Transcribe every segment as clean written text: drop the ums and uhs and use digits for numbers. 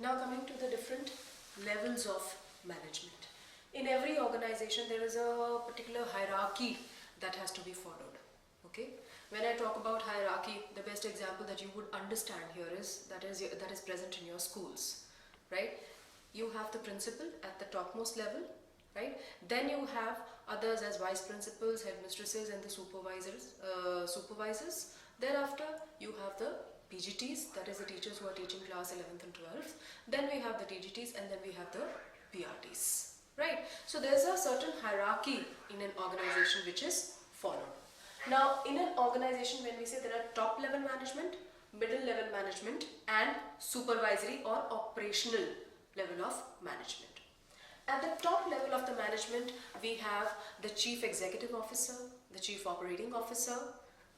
Now coming to the different levels of management. In every organization there is a particular hierarchy that has to be followed. Okay? When I talk about hierarchy, the best example that you would understand here is that is present in your schools, right? You have the principal at the topmost level, right? Then you have others as vice principals, headmistresses, and the supervisors. Thereafter, you have the PGTs, that is the teachers who are teaching class 11th and 12th. Then we have the TGTs, and then we have the PRTs, right? So there's a certain hierarchy in an organization which is followed. Now, in an organization, when we say there are top level management, middle level management, and supervisory or operational level of management. At the top level of the management, we have the Chief Executive Officer, the Chief Operating Officer,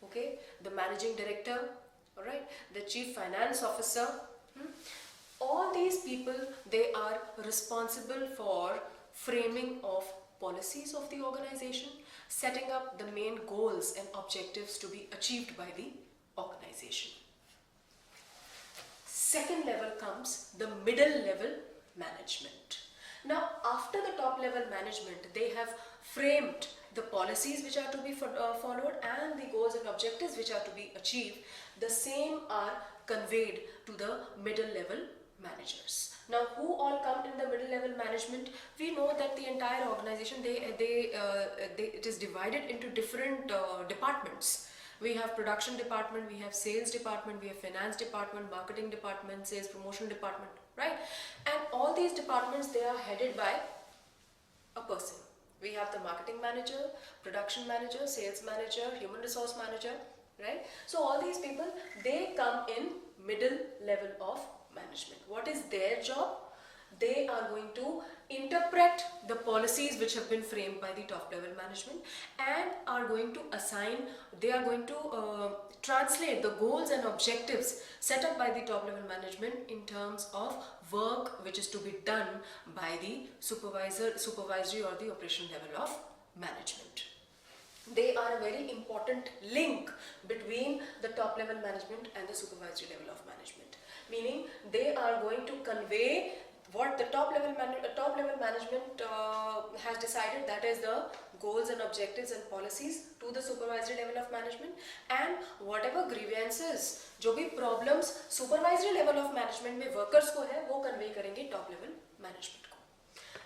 okay, the Managing Director, all right, the Chief Finance Officer. All these people, they are responsible for framing of policies of the organization, setting up the main goals and objectives to be achieved by the organization. Second level comes the middle level management. Now, after the top level management, they have framed the policies which are to be followed and the goals and objectives which are to be achieved. The same are conveyed to the middle level managers. Now, who all come in the middle level management? We know that the entire organization, it is divided into different departments. We have production department, we have sales department, we have finance department, marketing department, sales promotion department, right? And all these departments, they are headed by a person. We have the marketing manager, production manager, sales manager, human resource manager, right? So all these people, they come in middle level of management. What is their job? They are going to interpret the policies which have been framed by the top level management and are going to assign, they are going to translate the goals and objectives set up by the top level management in terms of work which is to be done by the supervisory or the operation level of management. They are a very important link between the top level management and the supervisory level of management. Meaning they are going to convey what the top level management has decided, that is the goals and objectives and policies, to the supervisory level of management, and whatever grievances, जो भी problems supervisory level of management में workers को है, वो convey करेंगे top level management को.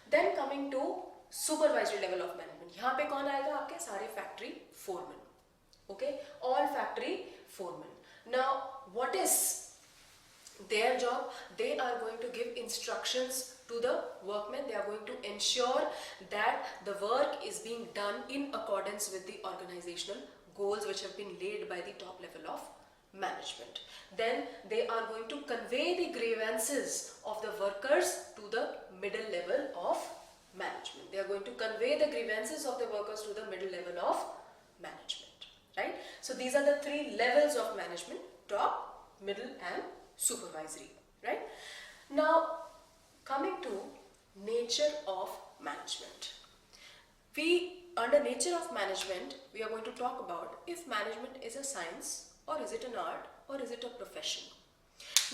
Then coming to supervisory level of management, यहाँ पे कौन आएगा? आपके सारे factory foremen, okay, all factory foremen. Now, what is their job? They are going to give instructions to the workmen. They are going to ensure that the work is being done in accordance with the organizational goals which have been laid by the top level of management. Then they are going to convey the grievances of the workers to the middle level of management. They are going to convey the grievances of the workers to the middle level of management, right? So these are the three levels of management: top, middle, and supervisory, right? Now, coming to nature of management. Under nature of management, we are going to talk about if management is a science, or is it an art, or is it a profession.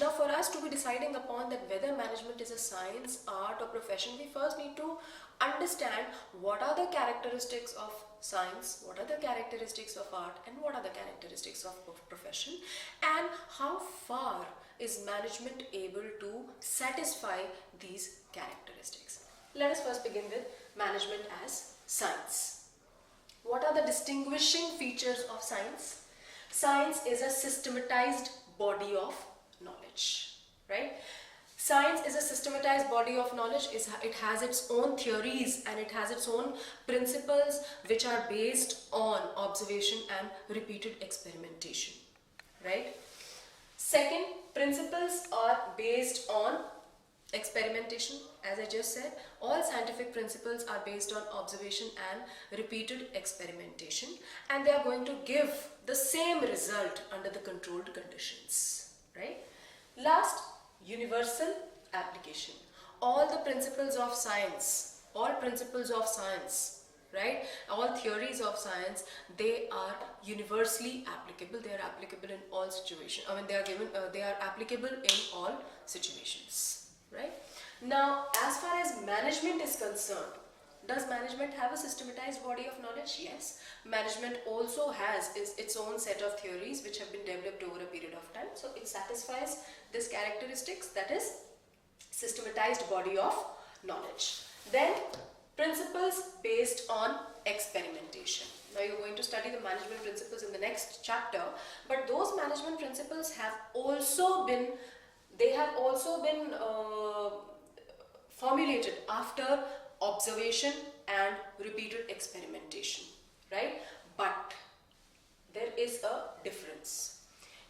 Now, for us to be deciding upon that whether management is a science, art, or profession, we first need to understand what are the characteristics of science, what are the characteristics of art, and what are the characteristics of profession, and how far is management able to satisfy these characteristics. Let us first begin with management as science. What are the distinguishing features of science? Science is a systematized body of knowledge, right? Science is a systematized body of knowledge. It has its own theories and it has its own principles which are based on observation and repeated experimentation, right? Second, principles are based on experimentation. As I just said, all scientific principles are based on observation and repeated experimentation, and they are going to give the same result under the controlled conditions, right? Last, universal application. All the principles of science, right, all theories of science, they are universally applicable. They are applicable in all situations. I mean, they are applicable in all situations, right? Now, as far as management is concerned, does management have a systematized body of knowledge? Yes. Management also has its own set of theories which have been developed over a period of time. So it satisfies this characteristics, that is systematized body of knowledge. Then principles based on experimentation. Now you're going to study the management principles in the next chapter, but those management principles have also been formulated after observation and repeated experimentation, right? But there is a difference.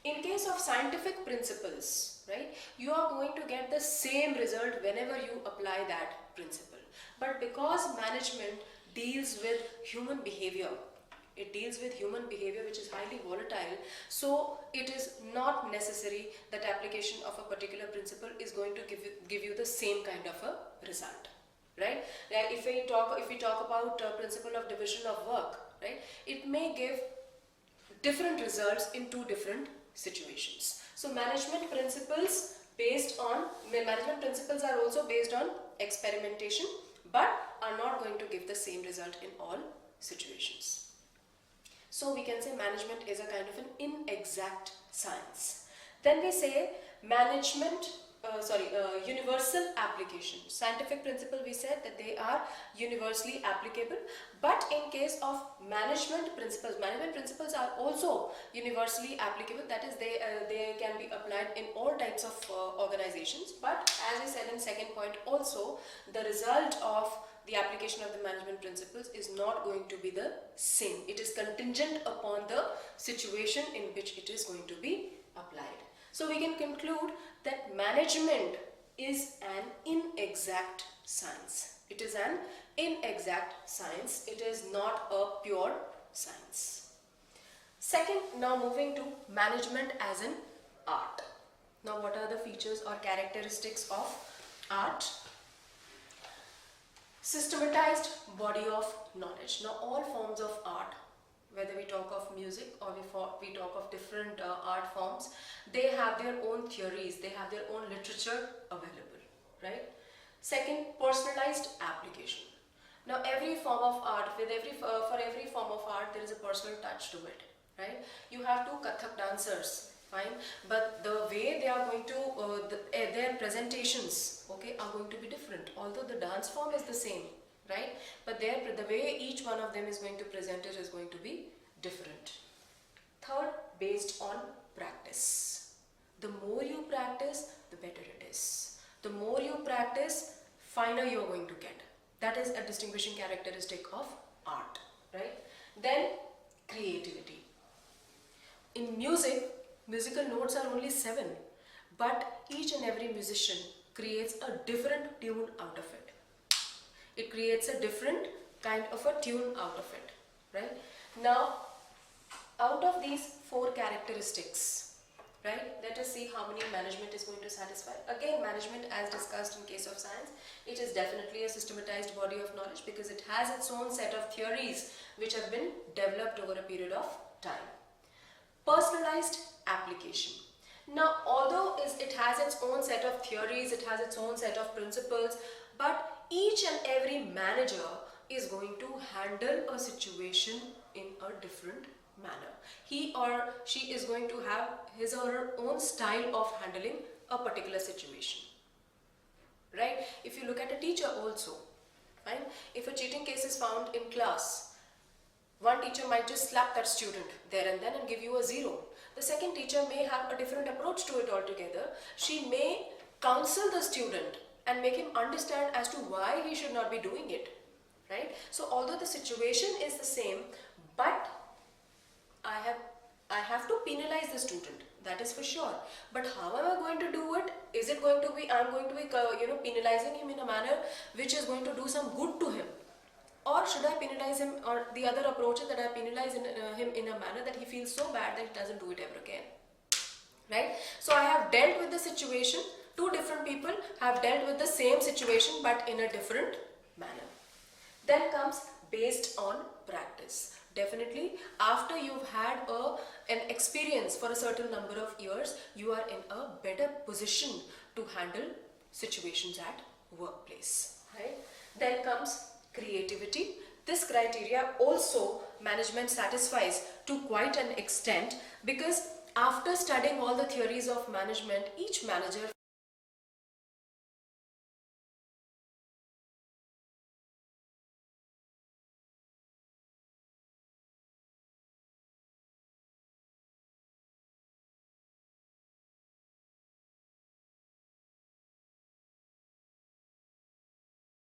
In case of scientific principles, right, you are going to get the same result whenever you apply that principle. But because management deals with human behavior, it deals with human behavior which is highly volatile, so it is not necessary that application of a particular principle is going to give you the same kind of a result, right? Like if we talk about principle of division of work, right, it may give different results in two different situations. So management principles are also based on experimentation, but are not going to give the same result in all situations. So we can say management is a kind of an inexact science. Then we say universal application. Scientific principle, we said that they are universally applicable, but in case of management principles are also universally applicable, that is they can be applied in all types of organizations. But as I said in second point also, the result of the application of the management principles is not going to be the same. It is contingent upon the situation in which it is going to be applied. So we can conclude that management is an inexact science. It is an inexact science. It is not a pure science. Second, now moving to management as an art. Now what are the features or characteristics of art? Systematized body of knowledge. Now all forms of art, whether we talk of music or we talk of different art forms, they have their own theories, they have their own literature available, right? Second, personalized application. Now every form of art, for every form of art there is a personal touch to it, right? You have two Kathak dancers, fine, but the way they are going to, their presentations, okay, are going to be different, although the dance form is the same, right? But the way each one of them is going to present it is going to be different. Third, based on practice. The more you practice, the better it is. The more you practice, finer you are going to get. That is a distinguishing characteristic of art, right? Then, creativity. In music, musical notes are only 7, but each and every musician creates a different tune out of it. It creates a different kind of a tune out of it, right? Now, out of these 4 characteristics, right, let us see how many management is going to satisfy. Again, management, as discussed in case of science, it is definitely a systematized body of knowledge because it has its own set of theories which have been developed over a period of time. Personalized application. Now, although it has its own set of theories, it has its own set of principles, but each and every manager is going to handle a situation in a different manner. He or she is going to have his or her own style of handling a particular situation, right? If you look at a teacher also, right? If a cheating case is found in class, one teacher might just slap that student there and then and give you a 0. The second teacher may have a different approach to it altogether. She may counsel the student and make him understand as to why he should not be doing it, right? So although the situation is the same, but I have to penalize the student, that is for sure. But how am I going to do it? Is it going to be, I'm going to be penalizing him in a manner which is going to do some good to him? Or should I penalize him, or the other approach is that I penalize him in a manner that he feels so bad that he doesn't do it ever again, right? So I have dealt with the situation. 2 different people have dealt with the same situation but in a different manner. Then comes based on practice. Definitely, after you've had an experience for a certain number of years, you are in a better position to handle situations at workplace, right? Then comes creativity. This criteria also management satisfies to quite an extent, because after studying all the theories of management, each manager